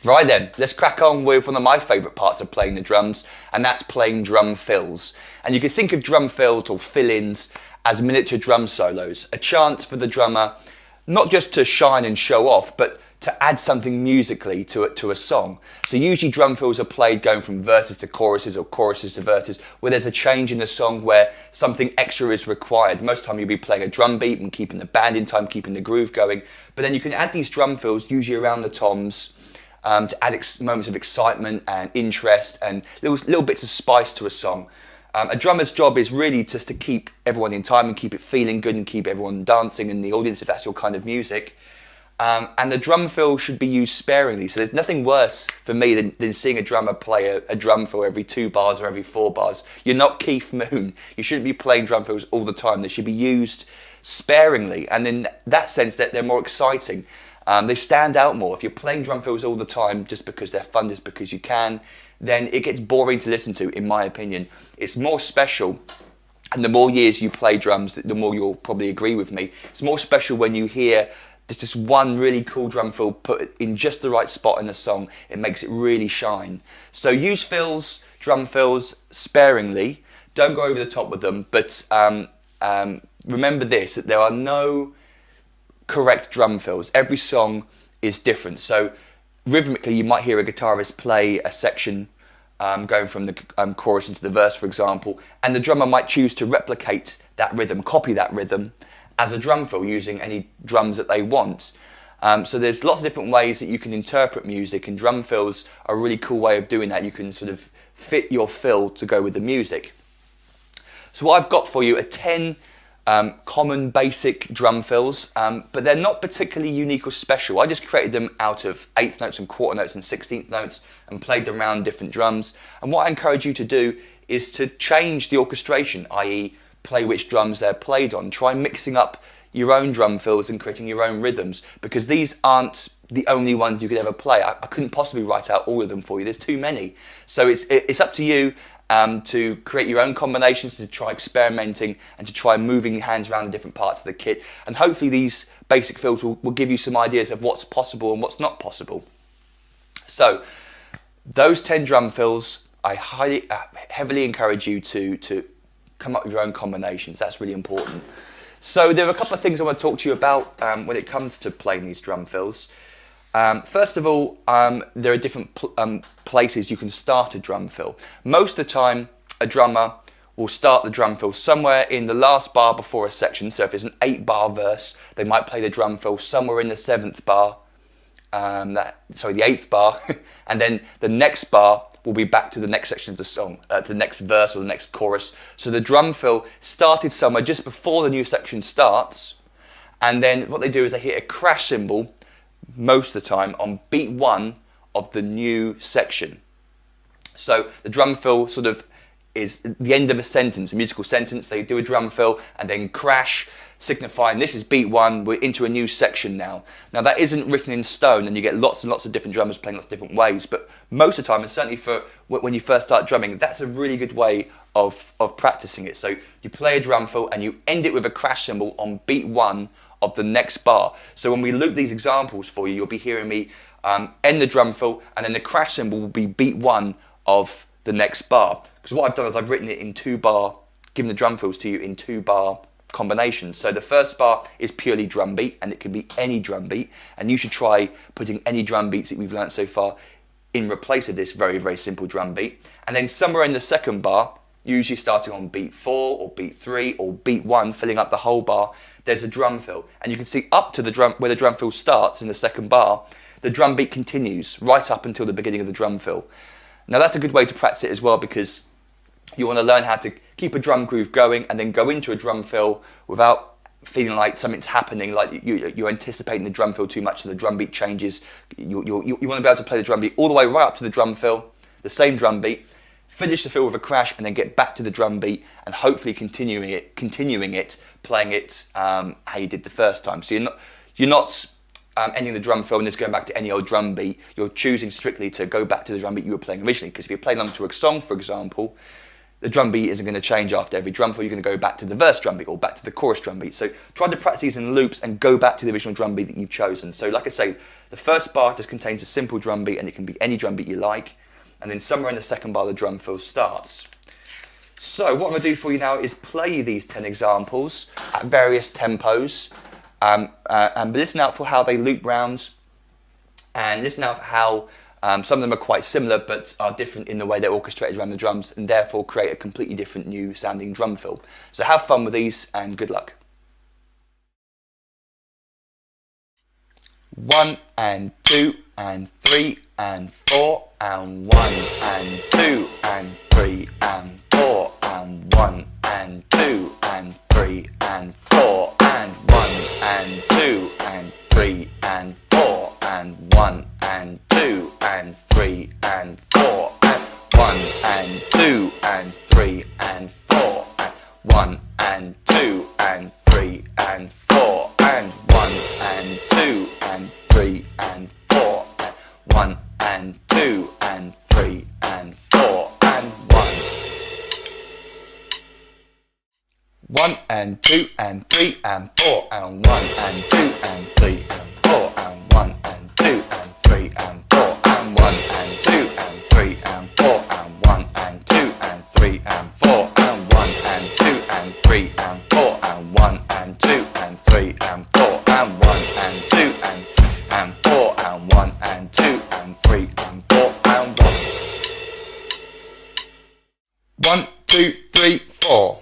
Right then, let's crack on with one of my favourite parts of playing the drums, and that's playing drum fills. And you can think of drum fills or fill-ins as miniature drum solos, a chance for the drummer not just to shine and show off, but to add something musically to a song. So usually drum fills are played going from verses to choruses or choruses to verses, where there's a change in the song where something extra is required. Most of the time you'll be playing a drum beat and keeping the band in time, keeping the groove going. But then you can add these drum fills, usually around the toms, to add moments of excitement and interest and little bits of spice to a song. A drummer's job is really just to keep everyone in time and keep it feeling good and keep everyone dancing in the audience if that's your kind of music. And the drum fill should be used sparingly. So there's nothing worse for me than seeing a drummer play a drum fill every 2 bars or every 4 bars. You're not Keith Moon. You shouldn't be playing drum fills all the time. They should be used sparingly. And in that sense, that they're more exciting. They stand out more. If you're playing drum fills all the time just because they're fun, just because you can, then it gets boring to listen to, in my opinion. It's more special, and the more years you play drums, the more you'll probably agree with me. It's more special when you hear there's just one really cool drum fill put in just the right spot in the song. It makes it really shine. So use fills, drum fills sparingly. Don't go over the top with them, but remember this, that there are no correct drum fills. Every song is different. So rhythmically, you might hear a guitarist play a section going from the chorus into the verse, for example, and the drummer might choose to replicate that rhythm, copy that rhythm as a drum fill using any drums that they want. So there's lots of different ways that you can interpret music, and drum fills are a really cool way of doing that. You can sort of fit your fill to go with the music. So what I've got for you are 10 common basic drum fills, but they're not particularly unique or special. I just created them out of 1/8 notes and quarter notes and 16th notes and played them around different drums. And what I encourage you to do is to change the orchestration, i.e. play which drums they're played on. Try mixing up your own drum fills and creating your own rhythms, because these aren't the only ones you could ever play. I couldn't possibly write out all of them for you. There's too many. So it's up to you to create your own combinations, to try experimenting and to try moving your hands around in different parts of the kit. And hopefully these basic fills will give you some ideas of what's possible and what's not possible. So those 10 drum fills, I heavily encourage you to come up with your own combinations. That's really important. So there are a couple of things I want to talk to you about when it comes to playing these drum fills. First of all, there are different places you can start a drum fill. Most of the time, a drummer will start the drum fill somewhere in the last bar before a section. So if it's an 8-bar verse, they might play the drum fill somewhere in the 7th bar, the 8th bar, and then the next bar will be back to the next section of the song, to the next verse or the next chorus. So the drum fill started somewhere just before the new section starts, and then what they do is they hit a crash cymbal most of the time on beat 1 of the new section. So the drum fill sort of is the end of a sentence, a musical sentence. They do a drum fill and then crash, signifying this is beat 1, we're into a new section now. Now that isn't written in stone, and you get lots and lots of different drummers playing lots of different ways, but most of the time, and certainly for when you first start drumming, that's a really good way of practicing it. So you play a drum fill and you end it with a crash cymbal on beat 1 of the next bar. So when we loop these examples for you, you'll be hearing me end the drum fill, and then the crash cymbal will be beat 1 of the next bar. Because what I've done is I've written it in 2-bar, given the drum fills to you in 2-bar combinations. So the first bar is purely drum beat, and it can be any drum beat, and you should try putting any drum beats that we've learnt so far in replace of this very, very simple drum beat. And then somewhere in the second bar, usually starting on beat 4 or beat 3 or beat 1, filling up the whole bar, there's a drum fill. And you can see up to the drum, where the drum fill starts in the second bar, the drum beat continues right up until the beginning of the drum fill. Now that's a good way to practice it as well, because you want to learn how to keep a drum groove going and then go into a drum fill without feeling like something's happening, like you're anticipating the drum fill too much so the drum beat changes. You want to be able to play the drum beat all the way right up to the drum fill, the same drum beat, finish the fill with a crash, and then get back to the drum beat and hopefully continuing it, playing it how you did the first time. So you're not ending the drum fill and just going back to any old drum beat. You're choosing strictly to go back to the drum beat you were playing originally, because if you're playing along to a song, for example, the drum beat isn't going to change after every drum fill. You're going to go back to the verse drum beat or back to the chorus drum beat. So try to practice these in loops and go back to the original drum beat that you've chosen. So like I say, the first bar just contains a simple drum beat, and it can be any drum beat you like. And then somewhere in the second bar, the drum fill starts. So what I'm going to do for you now is play these 10 examples at various tempos, and listen out for how they loop round, and listen out for how some of them are quite similar but are different in the way they're orchestrated around the drums, and therefore create a completely different new sounding drum fill. So have fun with these and good luck. 1 and 2 and 3 and 4 and 1 and 2 and 3 and 4 and 1 and 2 and 3 and 4 and 1 and 2 and 3 and 4 and 1 and 2 and 3 and 4 and 1 and 2 and 3 and 4 and 1 and 2 and 3 and 4 and 1 and 2 and 3 and 4 and 1 and 2 and 3 and 4 and 1 and 2 and 3 and 4 and 1 and 2 and 3 and 4 and 1 and 2 and 3 and 4 and 1 and 2 and 3 and 4 and 1 and 2 and 3 and 4 and 1 and 2 and 3 and 4 and 1 and 2 and 3 and 4 and 1 and 2 and 4 and 1 and 2 and 3 and 4 and 1 2 3 4.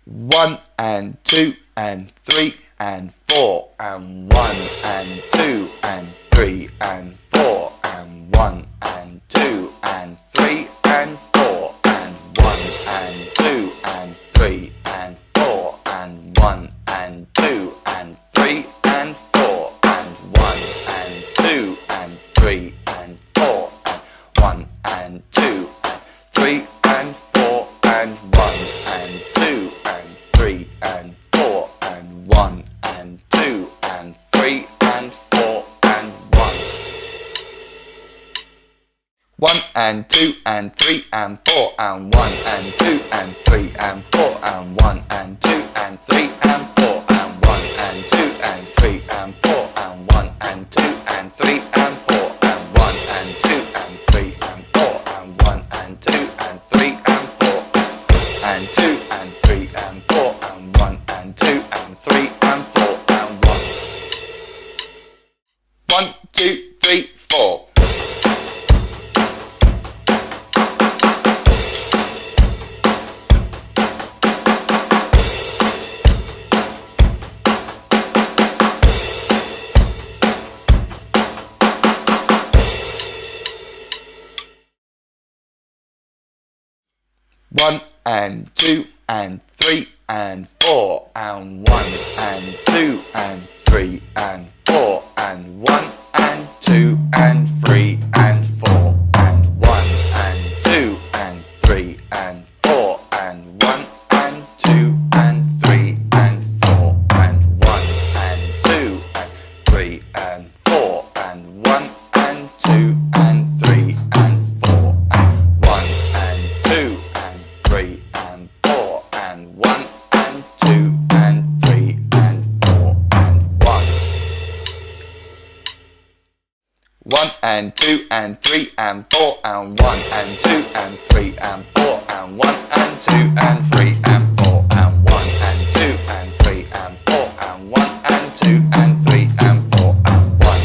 1 and 2 and 3 and 4 and 1 and 2 and 3 and 4 and 1 and 2 and 3 and 4 and 1 and 2 and 3 and 4 and 1 and 2 and 3 and 4 and 1 and 2 and 3 and 4 and 1 and 2 and 3 and 4 and 1 and 2 and 3 and 4 and 1 and 2 and 3 and 4 and 1 and 2 and 3 and 4 and 1 and 2 and 3 and 4 and 1 and 2 and 3 and 4 and 1 and 2 and 3 and 4 and 1 and 2 and 3 and 4 and 1 and 2 and 3 and 4 and 1 and 2 and 3 and 4 and 2 and 3 and 4 and 1 and 2 and 3 and 4 and 1 2 3 4. 1 and 2 and 3 and 4 and 1 and 2 and 3 and 4 and 1 and 2 and 3 and 4 and 1 and 2 and 3 and 4 and 1 and 2 and 3 and 4 and 1 and 2 and 3 and 4 and 1 and 2 and 3 and 4 and 1 and 2 and 3 and 4 and 1 and 2 and 3 and 4 and 1 and 2 and 3 and 4 and 1 and 2 and 3 and 4 and 1 and 2 and 3 and 4 and 1 and 2 and 3 and 4 and 1 and 2 and 3 and 4 and 1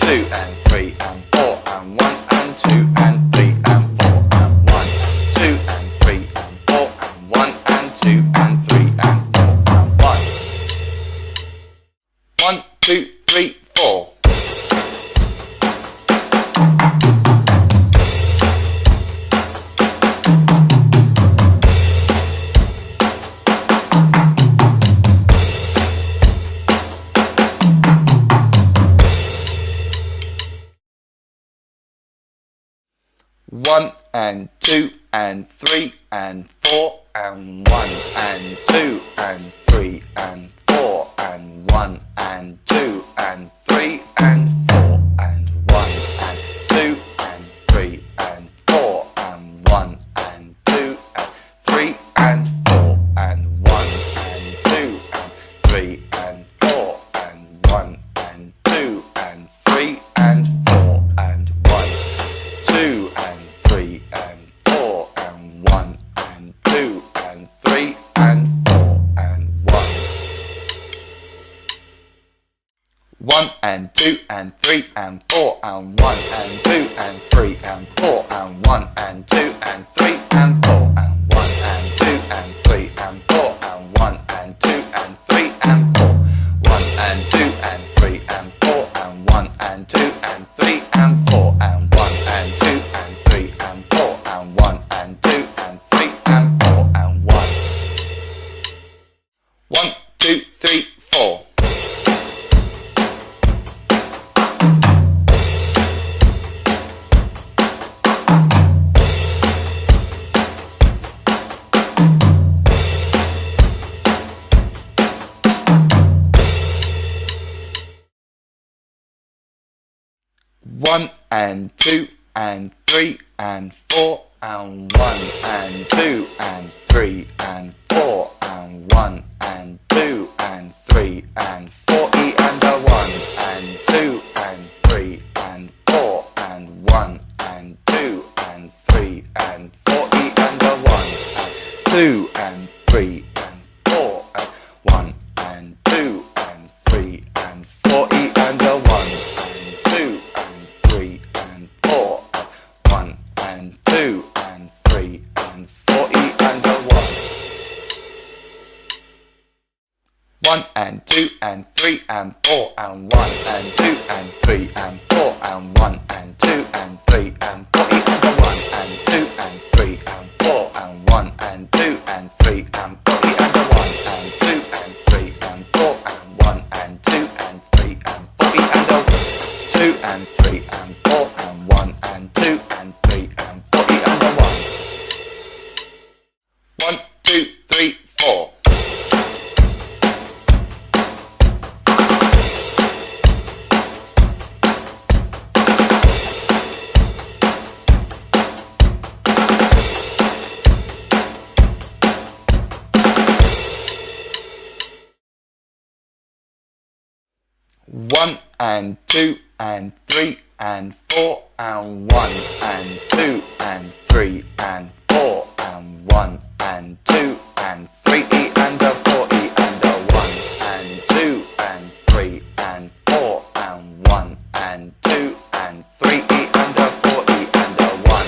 2 and 3 and 4 and 1 and 2 and 3 and 4 and 1 2 and 3 and 4 and 1 and 2 and 3 and 4 and 1 2 3 4. 1 1 and 2 and 3 and 4 and 1 and 2 and 3 and 4 and 1 and 2 and 3 and 4 and 1 and 2 and 3 and 4 and 1 and 2 and 3 and 4 and 1 and 2 and 3 and 4 and 1 and 2 and 3 and 4 and 1, 2 and 3 and 4 and 1 and 2 and 3 and 4 and 1. 1 and 2 and 3 and 4 and 1 and 2 and 3 and 4 and 1 and 2 and 3 and 4 and 1 and 2 and 3 and 4 and 1 and 2 and 3 and 4. 1 and 2 and 3 and 4 and 1 and 2 and 3 and 4 and 1 and 2 and 3 and 4 and 1 and 2 and 3 and 4 and 1. 1, 2, 3, 4. 1 and 2 and 3 and 4 and 1 and 2 and 3 and 4 and 1 and 2 and 3 and 4 E and a 1 and 2 and 3 and 4 and 1 and 2 and 3 and 4 E and a 1 and 2 and 3 and 4 and 1 and 2 and 3 and 4 E and a 1 and 2 and 3 and 4 and 1 and 2 and 3 and 4 E and a 1. 1 and 2 and 3 and 4 and 1 and 2 and 3 and 4 and 1 and 2 and 3 and 4 E and a 1 and 2 and 3 and 4 and 1 and 2 and 3 and 4 E and a 1 and 2 and 3 and 4 and 1 and 2 and 3 and 4 E and a 2 and 3 and 4 and 1 and 2 and 3 and 4 E and a 1. 1, 2, 3, 4. 1 and 2 and 3 and 4 and 1 and 2 and 3 and 4 and 1 and 2 and 3 E and a 4 E and a 1 and 2 and 3 and 4 and 1 and 2 and 3 E and a 4 E and a 1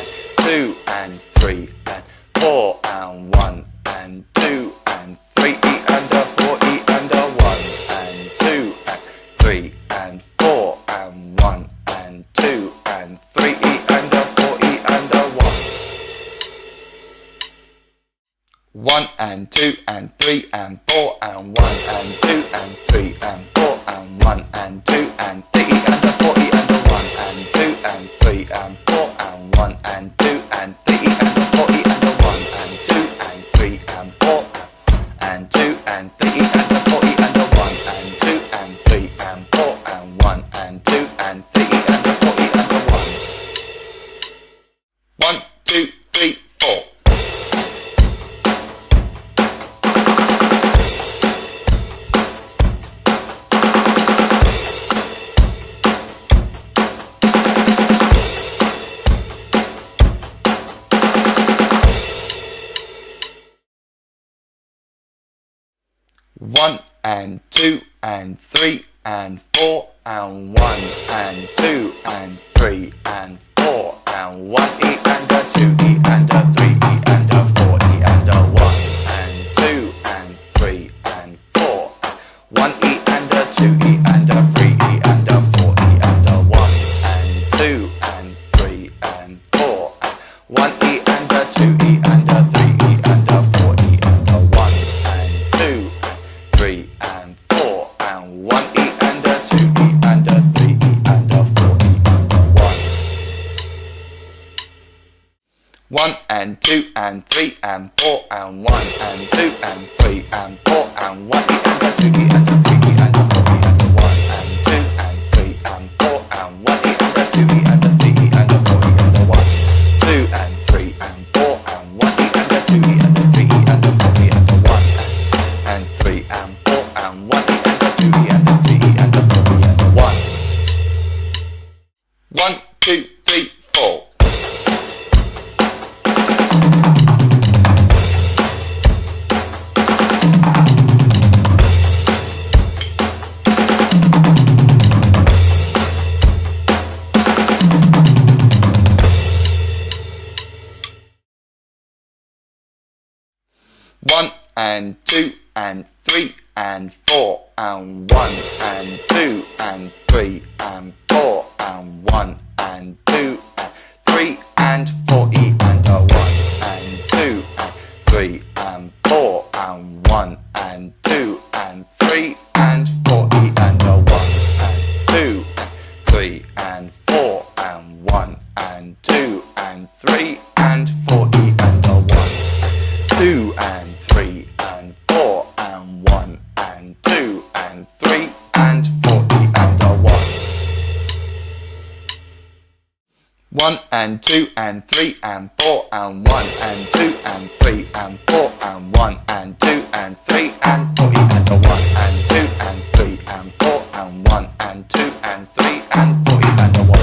and 2 and 3 and 4 and 1 and 2 and 3 E and a 4 E and a 1 and 2 and 3 and 4 and 1 and 2 and 3 E and a 4 E and a 1. 1 and 2 and 3 and 4 and 1 and 2 and 3 and 4 and 1 and 2 and 3 E and a 4 E and a 1 and 2 and 3 and 4 and 1 and 2 and 3 E and a 4 E and a 1 and 2 and 3 and 4 and 2 and 3 E and a 4 E and a 1 and 2 and 3 and 4 and 1 and 2 and 3 E and a 4 E and a 1. 1, 2, 3, 4. 1 and 2 and 3 and 4 and 1 and 2 and 3 and 4 and 1 E and a 2 E and a 3 E and a 4 E and a 1 and 2 and 3 and 4 1 E and a 2 E and a 3 E and a 4 E and a 1 and 2 and 3 and 4 1 E and a 2 E and a 3 E and a 4 E and a 1 and 2 and 3 and 4 and 1 E and a 2 E and a 3 E and a 4 E and a 1. and 3 and 4 and 1 and 2 and 3 and 4 and 1 and a 2 and a 3 and a 4 and a 1 and 2 and 3 and 4 and 1 and a 2 and a 3 and a 4 and a 1 2 and 3 and 4 and 1 and a 2 and a 3 and a 4 and a 1 and 3 and 4 and 1 and a 2 and a 3 and a 4 and a 1 1 2 3 4 1 and 2 and 3 and 4 and 1 and 2 and 3 and 4 and 1 and 2 and 3 and 4 E and a 1 and 2 and 3 and 4 and 1 and 2 and 3 and 4 E and a 1 and 2 and 3 and 4 and 1 and 2 and 3 and 4 E and a 1 2 and 3 and 4 and 1 and 2 and 3 and 4 E and a 1 1 and 2 and 3 and 4 and 1 and 2 and 3 and 4 and 1 and 2 and 3 and 4 E and a 1 and 2 and 3 and 4 and 1 and 2 and 3 and 4 E and a 1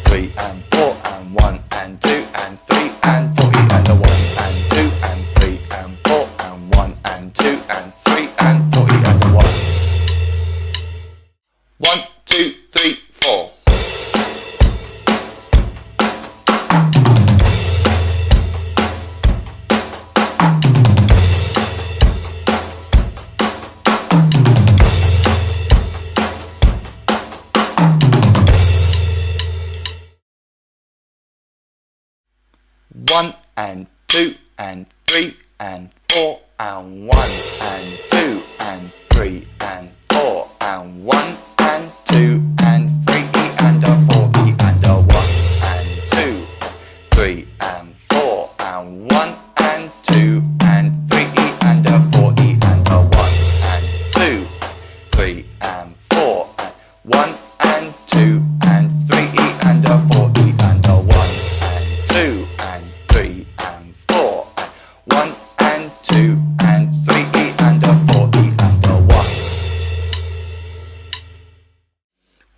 3 and 4 and 1 and 2 and 3 and 4 E and a 1 and 2 and 3 and 4 and 1 and 2 and 3 and 4 E and a 1 1 2 3 4 1 and 2 and 3 and 4 and 1 and 2 and 3 and 4 and 1 and 2 and 3 E and a 4 E and a 1 and 2 3 and 4 and 1 and 2 and 3 E and a 4 E and a 1 and 2 3 and 4 and 1 and 2 and 3 E and a 4 E and a 1 and 2 and 3 and 4 and 1 and 2 and 3 E and a 4 E and a 1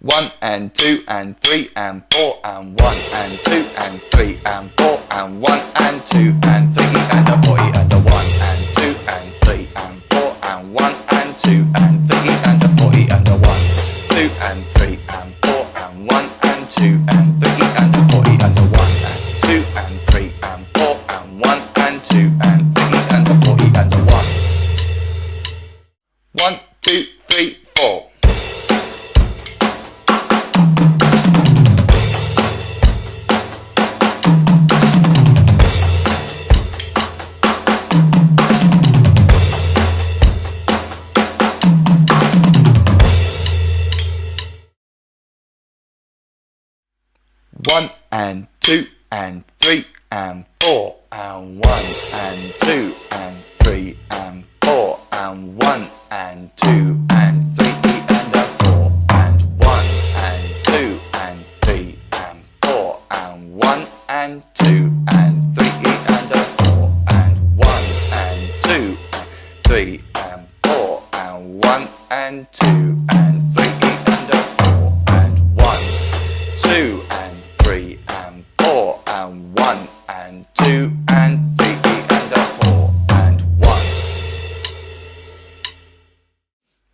1 and 2 and 3 and 4 and 1 and 2 and 3 and 4 and 1 and 2 and 3 E and a 4 E and a 1 and 2 and 3 and 4 and 1 and 2 and 3 E and a 4 E and a 1 2 and 3 and 4 and 1 and 2 and 3 E and a 4 E and a 1 and 2 and 3 and 4 and 1 and 2 and 3 E and a 4 E and a 1 1 2 3 4 1 and 2 and 3 and 4 and 1 and 2 and 3 and 4 and 1 and 2 and 3 E and a 4 and 1 and 2 and 3 and 4 and 1 and 2 and 3 E and a 4 and 1 and 2 and 3 and 4 and 1 and 2 and 3 E and a 4 and 1 2 and 3 and 4 and 1 and 2 and 3 E and a 4 and 1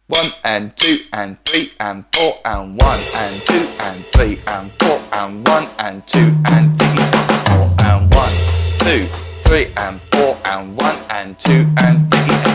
1 and 2 and 3 and 4 and 1 and 2 and 3 and 4 and 1 and 2 and 3 E and a 4 and 1 2 3 and 4 and 1 and 2 and 3 E and